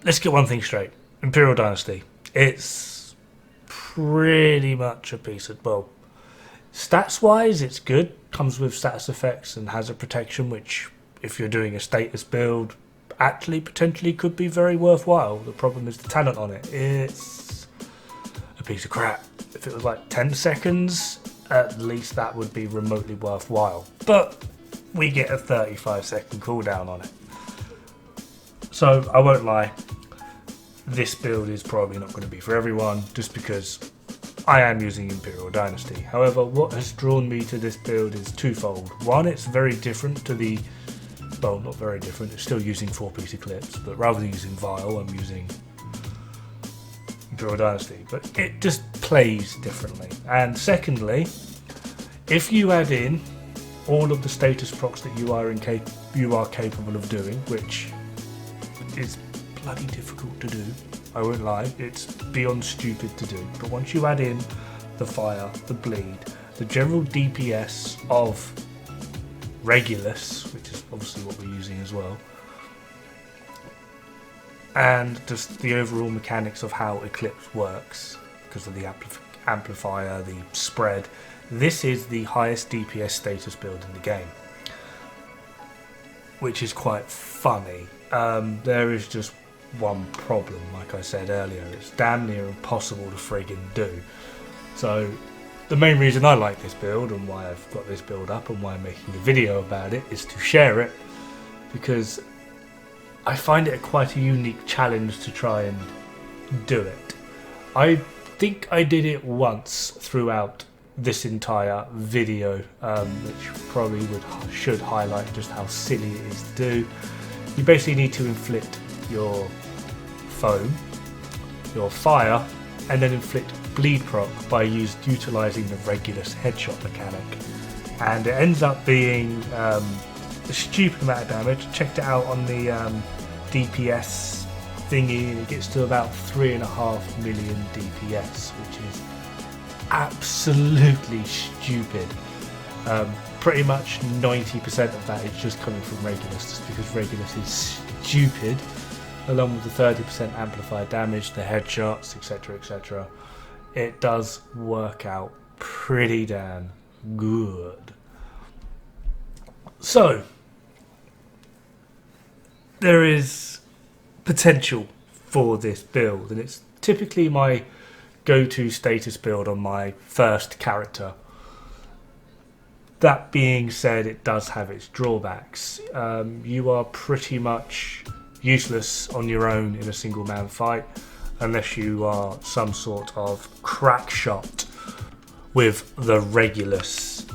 let's get one thing straight. Imperial Dynasty. It's pretty much a piece of, well, stats-wise, it's good. Comes with status effects and hazard protection, which, if you're doing a status build, actually potentially could be very worthwhile. The problem is the talent on it. It's a piece of crap. If it was like 10 seconds, at least that would be remotely worthwhile. But we get a 35-second cooldown on it. So I won't lie, this build is probably not going to be for everyone, just because I am using Imperial Dynasty. However, what has drawn me to this build is twofold. One, it's very different to the, well, not very different, it's still using 4-piece Eclipse, but rather than using Vial, I'm using Imperial Dynasty. But it just plays differently. And secondly, if you add in all of the status procs that you are capable of doing, which is bloody difficult to do, I won't lie, it's beyond stupid to do. But once you add in the fire, the bleed, the general DPS of Regulus, which is obviously what we're using as well, and just the overall mechanics of how Eclipse works, because of the amplifier, the spread, this is the highest DPS status build in the game, which is quite funny. There is just one problem, like I said earlier, it's damn near impossible to friggin' do. So the main reason I like this build and why I've got this build up and why I'm making a video about it is to share it, because I find it quite a unique challenge to try and do it. I think I did it once throughout this entire video, which probably should highlight just how silly it is to do. You basically need to inflict your foam, your fire, and then inflict bleed proc by utilising the Regulus headshot mechanic. And it ends up being a stupid amount of damage. Checked it out on the DPS thingy, and it gets to about 3.5 million DPS, which is absolutely stupid. Pretty much 90% of that is just coming from Regulus, just because Regulus is stupid, along with the 30% amplified damage, the headshots, etc, etc. It does work out pretty damn good. So there is potential for this build, and it's typically my go-to status build on my first character. That being said, it does have its drawbacks. You are pretty much useless on your own in a single man fight unless you are some sort of crack shot with the Regulus,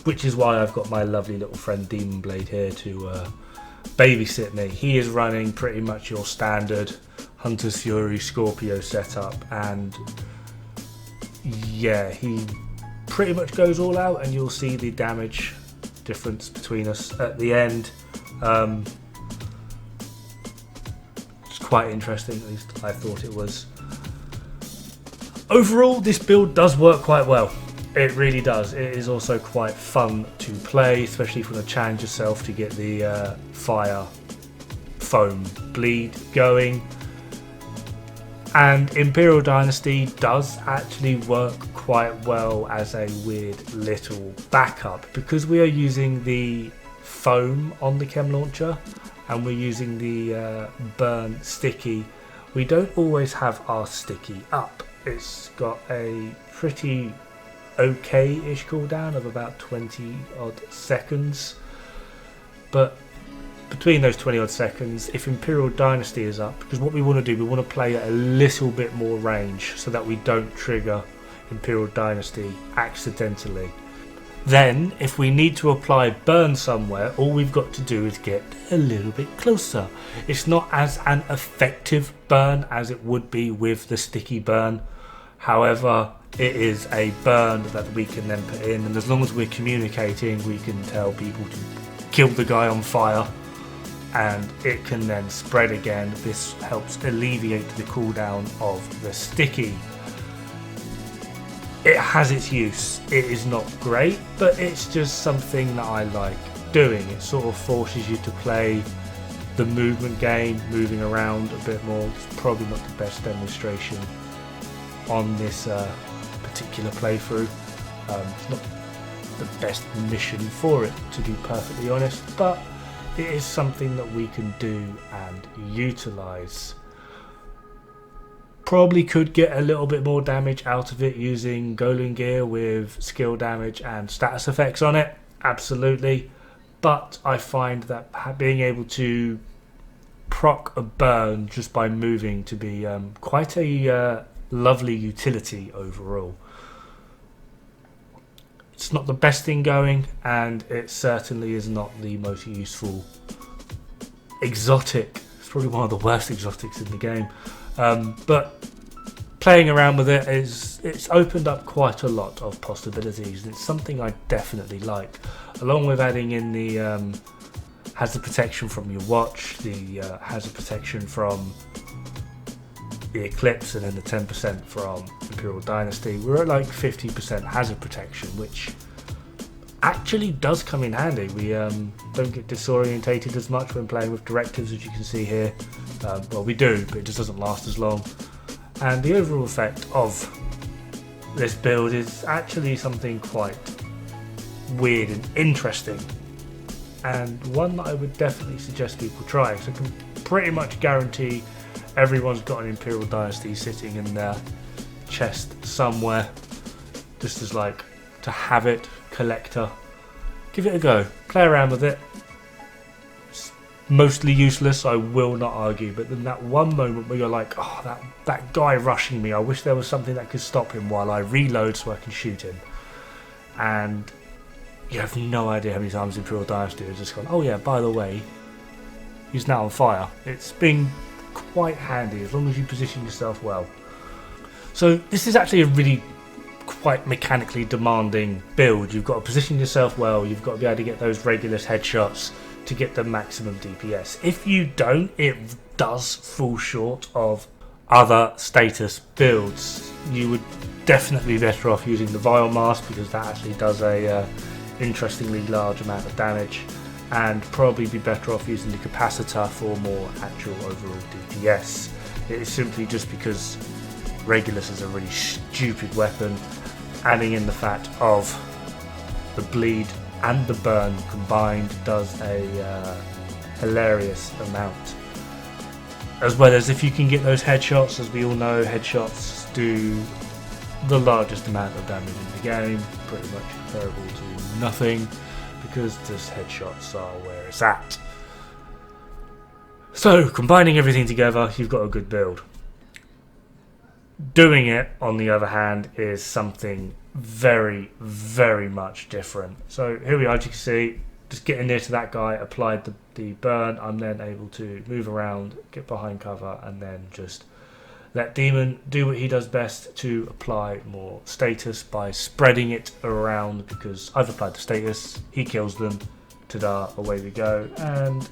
which is why I've got my lovely little friend Demon Blade here to babysit me. He is running pretty much your standard Hunter's Fury Scorpio setup, and yeah, he pretty much goes all out, and you'll see the damage difference between us at the end. It's quite interesting, at least I thought it was. Overall, this build does work quite well. It really does. It is also quite fun to play, especially if you want to challenge yourself to get the fire, foam, bleed going. And Imperial Dynasty does actually work quite well as a weird little backup, because we are using the foam on the chem launcher and we're using the burn sticky. We don't always have our sticky up. It's got a pretty okay-ish cooldown of about 20 odd seconds, but between those 20 odd seconds, if Imperial Dynasty is up, because what we want to do, we want to play at a little bit more range so that we don't trigger Imperial Dynasty accidentally. Then, if we need to apply burn somewhere, all we've got to do is get a little bit closer. It's not as an effective burn as it would be with the sticky burn. However, it is a burn that we can then put in, and as long as we're communicating, we can tell people to kill the guy on fire, and it can then spread again. This helps alleviate the cooldown of the sticky. It has its use. It is not great, but it's just something that I like doing. It sort of forces you to play the movement game, moving around a bit more. It's probably not the best demonstration on this particular playthrough. It's not the best mission for it, to be perfectly honest, but it is something that we can do and utilize. Probably could get a little bit more damage out of it using golem gear with skill damage and status effects on it, absolutely, but I find that being able to proc a burn just by moving to be quite a lovely utility overall. It's not the best thing going, and it certainly is not the most useful exotic. It's probably one of the worst exotics in the game, but playing around with it it's opened up quite a lot of possibilities, and it's something I definitely like, along with adding in the hazard protection from your watch, the hazard protection from the Eclipse, and then the 10% from Imperial Dynasty. We're at like 50% hazard protection, which actually does come in handy. We don't get disorientated as much when playing with directives, as you can see here. Well, we do, but it just doesn't last as long. And the overall effect of this build is actually something quite weird and interesting, and one that I would definitely suggest people try, because I can pretty much guarantee everyone's got an Imperial Dynasty sitting in their chest somewhere, just as like to have it, collector. Give it a go, play around with it. It's mostly useless, I will not argue, but then that one moment where you're like, oh, that guy rushing me, I wish there was something that could stop him while I reload so I can shoot him. And you have no idea how many times Imperial Dynasty has just gone, oh yeah, by the way, he's now on fire. It's been quite handy as long as you position yourself well. So this is actually a really quite mechanically demanding build. You've got to position yourself well, you've got to be able to get those Regulus headshots to get the maximum DPS. If you don't, it does fall short of other status builds. You would definitely be better off using the Vial Mask, because that actually does a interestingly large amount of damage, and probably be better off using the Capacitor for more actual overall DPS. It is simply just because Regulus is a really stupid weapon, adding in the fact of the bleed and the burn combined does a hilarious amount. As well as if you can get those headshots, as we all know, headshots do the largest amount of damage in the game, pretty much comparable to nothing, because just headshots are where it's at. So combining everything together, you've got a good build. Doing it, on the other hand, is something very, very much different. So here we are, as you can see, just getting near to that guy, applied the burn. I'm then able to move around, get behind cover, and then just let Demon do what he does best to apply more status by spreading it around, because I've applied the status, he kills them, ta-da, away we go, and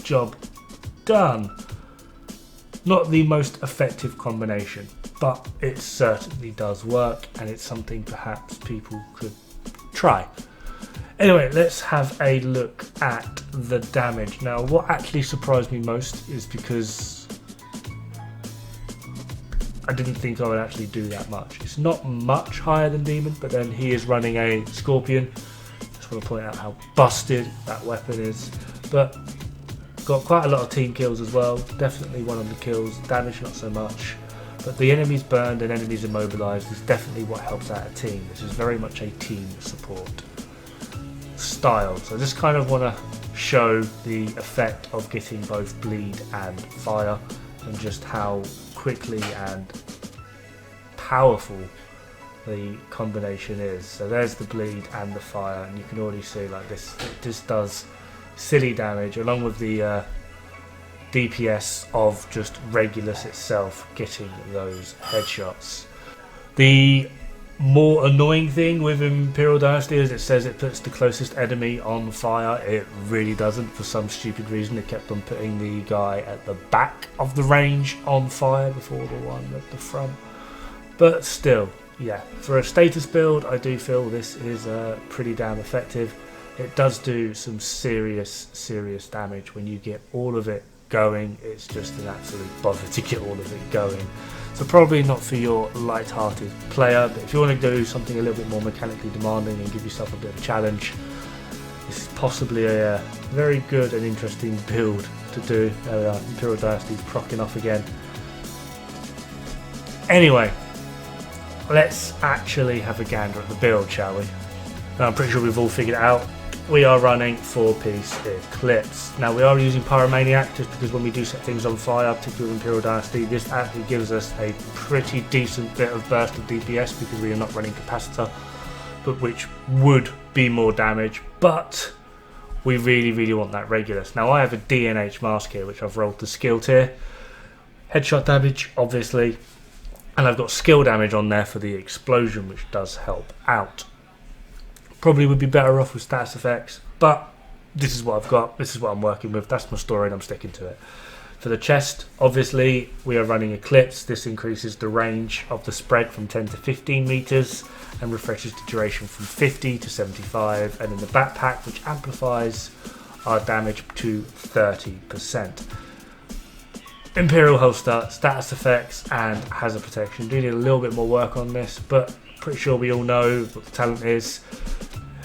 job done. Not the most effective combination, but it certainly does work, and it's something perhaps people could try. Anyway, let's have a look at the damage. Now, what actually surprised me most is because I didn't think I would actually do that much. It's not much higher than Demon, but then he is running a Scorpion. Just want to point out how busted that weapon is. But got quite a lot of team kills as well. Definitely one of the kills. Damage not so much. But the enemies burned and enemies immobilized is definitely what helps out a team. This is very much a team support style. So I just kind of want to show the effect of getting both bleed and fire, and just how quickly and powerful the combination is. So there's the bleed and the fire, and you can already see like this, it just does silly damage, along with the DPS of just Regulus itself getting those headshots. The more annoying thing with Imperial Dynasty is it says it puts the closest enemy on fire. It really doesn't. For some stupid reason, it kept on putting the guy at the back of the range on fire before the one at the front. But still, yeah, for a status build, I do feel this is pretty damn effective. it does do some serious damage when you get all of it going. It's just an absolute bother to get all of it going. So probably not for your light-hearted player, but if you want to do something a little bit more mechanically demanding and give yourself a bit of a challenge, this is possibly a very good and interesting build to do. There we are, Imperial Dynasty's procking off again. Anyway, let's actually have a gander at the build, shall we? Now, I'm pretty sure we've all figured it out. We are running 4-piece Eclipse. Now, we are using Pyromaniac just because when we do set things on fire, particularly with Imperial Dynasty, this actually gives us a pretty decent bit of burst of DPS because we are not running Capacitor, but which would be more damage, but we really want that Regulus. Now, I have a DNH mask here, which I've rolled the skill tier. Headshot damage, obviously, and I've got skill damage on there for the explosion, which does help out. Probably would be better off with status effects, but this is what I've got, this is what I'm working with, that's my story and I'm sticking to it. For the chest, obviously, we are running Eclipse. This increases the range of the spread from 10 to 15 meters and refreshes the duration from 50 to 75, and in the backpack, which amplifies our damage to 30%. Imperial holster, status effects, and hazard protection. Do need a little bit more work on this, but pretty sure we all know what the talent is.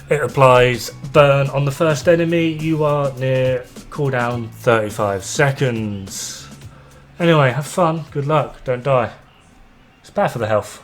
It applies burn on the first enemy. You are near cooldown 35 seconds. Anyway, have fun, good luck, don't die. It's bad for the health.